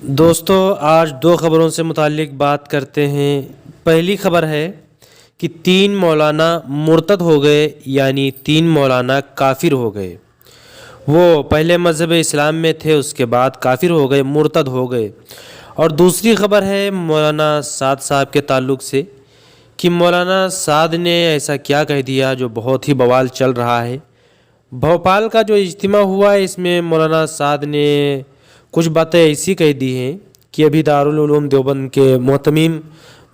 دوستو آج دو خبروں سے متعلق بات کرتے ہیں۔ پہلی خبر ہے کہ 3 مولانا مرتد ہو گئے، یعنی 3 مولانا کافر ہو گئے۔ وہ پہلے مذہب اسلام میں تھے، اس کے بعد کافر ہو گئے، مرتد ہو گئے۔ اور دوسری خبر ہے مولانا سعد صاحب کے تعلق سے کہ مولانا سعد نے ایسا کیا کہہ دیا جو بہت ہی بوال چل رہا ہے۔ بھوپال کا جو اجتماع ہوا ہے، اس میں مولانا سعد نے کچھ باتیں ایسی کہہ دی ہیں کہ ابھی دارالعلوم دیوبند کے محتمم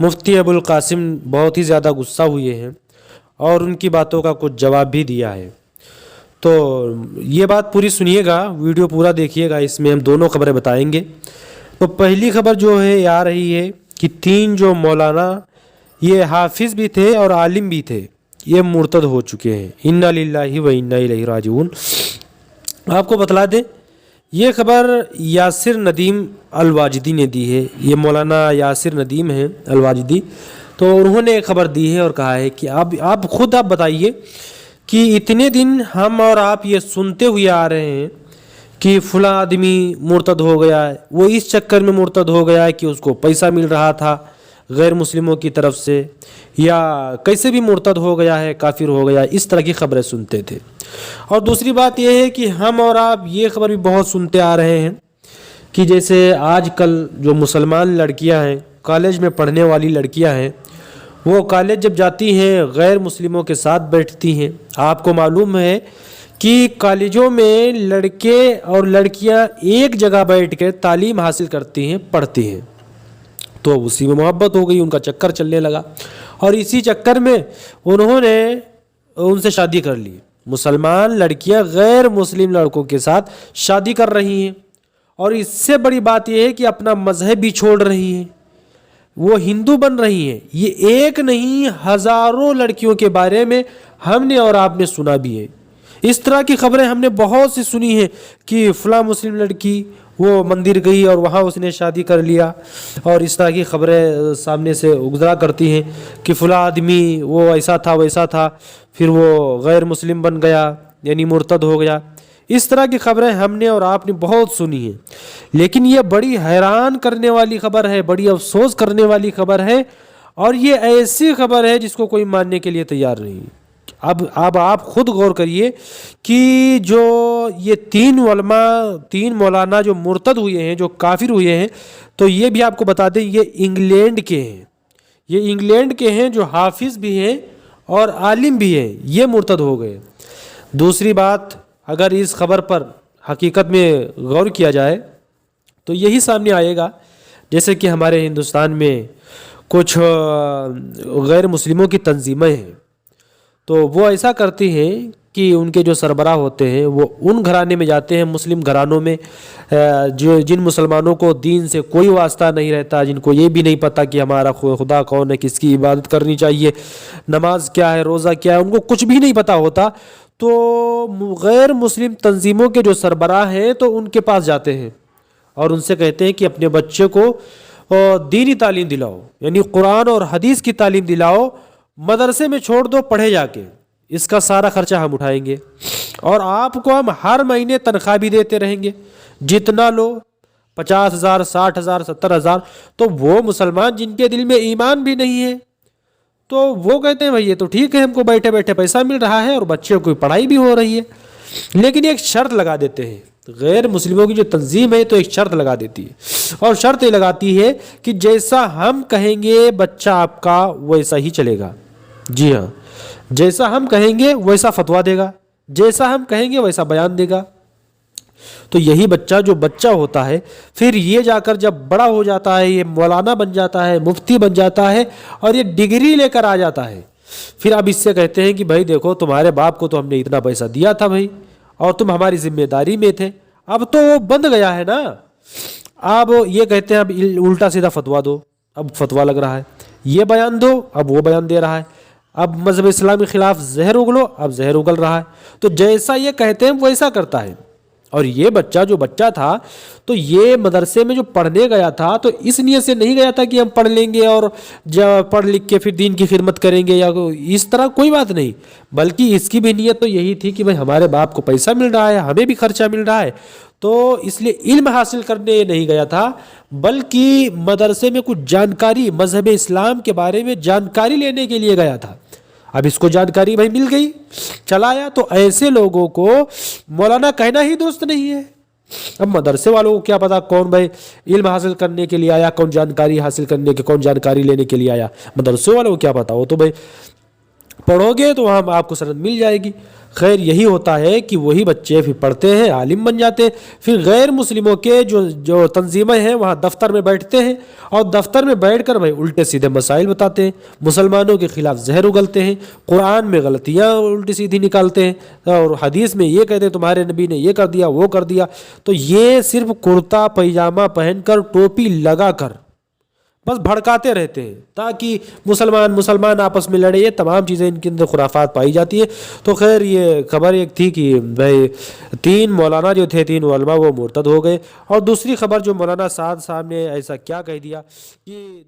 مفتی ابو القاسم بہت ہی زیادہ غصہ ہوئے ہیں اور ان کی باتوں کا کچھ جواب بھی دیا ہے۔ تو یہ بات پوری سنیے گا، ویڈیو پورا دیکھیے گا، اس میں ہم دونوں خبریں بتائیں گے۔ تو پہلی خبر جو ہے یہ آ رہی ہے کہ 3 جو مولانا یہ حافظ بھی تھے اور عالم بھی تھے، یہ مرتد ہو چکے ہیں۔ انا للہ و انا الیہ راجعون۔ آپ کو بتلا دیں، یہ خبر یاسر ندیم الواجدی نے دی ہے۔ یہ مولانا یاسر ندیم ہیں الواجدی، تو انہوں نے ایک خبر دی ہے اور کہا ہے کہ آپ خود بتائیے کہ اتنے دن ہم اور آپ یہ سنتے ہوئے آ رہے ہیں کہ فلاں آدمی مرتد ہو گیا ہے، وہ اس چکر میں مرتد ہو گیا ہے کہ اس کو پیسہ مل رہا تھا غیر مسلموں کی طرف سے، یا کیسے بھی مرتد ہو گیا ہے، کافر ہو گیا ہے، اس طرح کی خبریں سنتے تھے۔ اور دوسری بات یہ ہے کہ ہم اور آپ یہ خبر بھی بہت سنتے آ رہے ہیں کہ جیسے آج کل جو مسلمان لڑکیاں ہیں، کالج میں پڑھنے والی لڑکیاں ہیں، وہ کالج جب جاتی ہیں غیر مسلموں کے ساتھ بیٹھتی ہیں۔ آپ کو معلوم ہے کہ کالجوں میں لڑکے اور لڑکیاں ایک جگہ بیٹھ کے تعلیم حاصل کرتی ہیں، پڑھتی ہیں، تو اسی میں محبت ہو گئی، ان کا چکر چلنے لگا اور اسی چکر میں انہوں نے ان سے شادی کر لی۔ مسلمان لڑکیاں غیر مسلم لڑکوں کے ساتھ شادی کر رہی ہیں، اور اس سے بڑی بات یہ ہے کہ اپنا مذہب بھی چھوڑ رہی ہیں، وہ ہندو بن رہی ہیں۔ یہ ایک نہیں، ہزاروں لڑکیوں کے بارے میں ہم نے اور آپ نے سنا بھی ہے۔ اس طرح کی خبریں ہم نے بہت سی سنی ہیں کہ فلاں مسلم لڑکی وہ مندر گئی اور وہاں اس نے شادی کر لیا، اور اس طرح کی خبریں سامنے سے گزرا کرتی ہیں کہ فلاں آدمی وہ ایسا تھا ویسا تھا، پھر وہ غیر مسلم بن گیا، یعنی مرتد ہو گیا۔ اس طرح کی خبریں ہم نے اور آپ نے بہت سنی ہیں، لیکن یہ بڑی حیران کرنے والی خبر ہے، بڑی افسوس کرنے والی خبر ہے، اور یہ ایسی خبر ہے جس کو کوئی ماننے کے لیے تیار نہیں۔ اب آپ خود غور کریے کہ جو یہ 3 علماء، 3 مولانا جو مرتد ہوئے ہیں، جو کافر ہوئے ہیں، تو یہ بھی آپ کو بتا دیں یہ انگلینڈ کے ہیں، یہ انگلینڈ کے ہیں، جو حافظ بھی ہیں اور عالم بھی ہیں، یہ مرتد ہو گئے۔ دوسری بات، اگر اس خبر پر حقیقت میں غور کیا جائے تو یہی سامنے آئے گا جیسے کہ ہمارے ہندوستان میں کچھ غیر مسلموں کی تنظیمیں ہیں، تو وہ ایسا کرتی ہیں کہ ان کے جو سربراہ ہوتے ہیں وہ ان گھرانے میں جاتے ہیں، مسلم گھرانوں میں، جن مسلمانوں کو دین سے کوئی واسطہ نہیں رہتا، جن کو یہ بھی نہیں پتہ کہ ہمارا خدا کون ہے، کس کی عبادت کرنی چاہیے، نماز کیا ہے، روزہ کیا ہے، ان کو کچھ بھی نہیں پتہ ہوتا، تو غیر مسلم تنظیموں کے جو سربراہ ہیں تو ان کے پاس جاتے ہیں اور ان سے کہتے ہیں کہ اپنے بچے کو دینی تعلیم دلاؤ، یعنی قرآن اور حدیث کی تعلیم دلاؤ، مدرسے میں چھوڑ دو، پڑھے جا کے، اس کا سارا خرچہ ہم اٹھائیں گے، اور آپ کو ہم ہر مہینے تنخواہ بھی دیتے رہیں گے، جتنا لو، 50,000، 60,000، 70,000۔ تو وہ مسلمان جن کے دل میں ایمان بھی نہیں ہے تو وہ کہتے ہیں بھائی یہ تو ٹھیک ہے، ہم کو بیٹھے بیٹھے پیسہ مل رہا ہے اور بچوں کی پڑھائی بھی ہو رہی ہے، لیکن ایک شرط لگا دیتے ہیں۔ غیر مسلموں کی جو تنظیم ہے تو ایک شرط لگا دیتی ہے، اور شرط یہ لگاتی ہے کہ جیسا ہم کہیں گے بچہ آپ کا ویسا ہی چلے گا۔ جی ہاں، جیسا ہم کہیں گے ویسا فتویٰ دے گا، جیسا ہم کہیں گے ویسا بیان دے گا۔ تو یہی بچہ جو بچہ ہوتا ہے، پھر یہ جا کر جب بڑا ہو جاتا ہے، یہ مولانا بن جاتا ہے، مفتی بن جاتا ہے، اور یہ ڈگری لے کر آ جاتا ہے، پھر اب اس سے کہتے ہیں کہ بھائی دیکھو تمہارے باپ کو تو ہم نے اتنا پیسہ دیا تھا بھائی، اور تم ہماری ذمہ داری میں تھے، اب تو وہ بند گیا ہے نا، اب یہ کہتے ہیں اب الٹا سیدھا فتویٰ دو، اب فتویٰ لگ رہا ہے، یہ بیان دو، اب وہ بیان دے رہا ہے، اب مذہب اسلام کے خلاف زہر اگلو، اب زہر اگل رہا ہے۔ تو جیسا یہ کہتے ہیں ویسا کرتا ہے، اور یہ بچہ جو بچہ تھا تو یہ مدرسے میں جو پڑھنے گیا تھا تو اس نیت سے نہیں گیا تھا کہ ہم پڑھ لیں گے اور جب پڑھ لکھ کے پھر دین کی خدمت کریں گے یا اس طرح کوئی بات نہیں، بلکہ اس کی بھی نیت تو یہی تھی کہ بھائی ہمارے باپ کو پیسہ مل رہا ہے، ہمیں بھی خرچہ مل رہا ہے، تو اس لیے علم حاصل کرنے نہیں گیا تھا، بلکہ مدرسے میں کچھ جانکاری مذہب اسلام کے بارے میں جانکاری لینے کے لیے گیا تھا۔ اب اس کو جانکاری بھائی مل گئی، چلا آیا، تو ایسے لوگوں کو مولانا کہنا ہی درست نہیں ہے۔ اب مدرسے والوں کو کیا پتا کون بھائی علم حاصل کرنے کے لیے آیا، کون جانکاری حاصل کرنے کے، کون جانکاری لینے کے لیے آیا، مدرسے والوں کو کیا پتا، وہ تو بھائی پڑھو گے تو وہاں آپ کو سند مل جائے گی۔ خیر یہی ہوتا ہے کہ وہی بچے پھر پڑھتے ہیں، عالم بن جاتے ہیں، پھر غیر مسلموں کے جو تنظیمیں ہیں وہاں دفتر میں بیٹھتے ہیں اور دفتر میں بیٹھ کر بھائی الٹے سیدھے مسائل بتاتے ہیں، مسلمانوں کے خلاف زہر اگلتے ہیں، قرآن میں غلطیاں الٹی سیدھی نکالتے ہیں اور حدیث میں یہ کہتے ہیں تمہارے نبی نے یہ کر دیا وہ کر دیا۔ تو یہ صرف کرتا پیجامہ پہن کر ٹوپی لگا کر بس بھڑکاتے رہتے ہیں تاکہ مسلمان آپس میں لڑے، یہ تمام چیزیں ان کے اندر خرافات پائی جاتی ہے۔ تو خیر یہ خبر ایک تھی کہ بھائی 3 مولانا جو تھے، 3 علماء وہ مرتد ہو گئے، اور دوسری خبر جو مولانا سعد صاحب نے ایسا کیا کہہ دیا کہ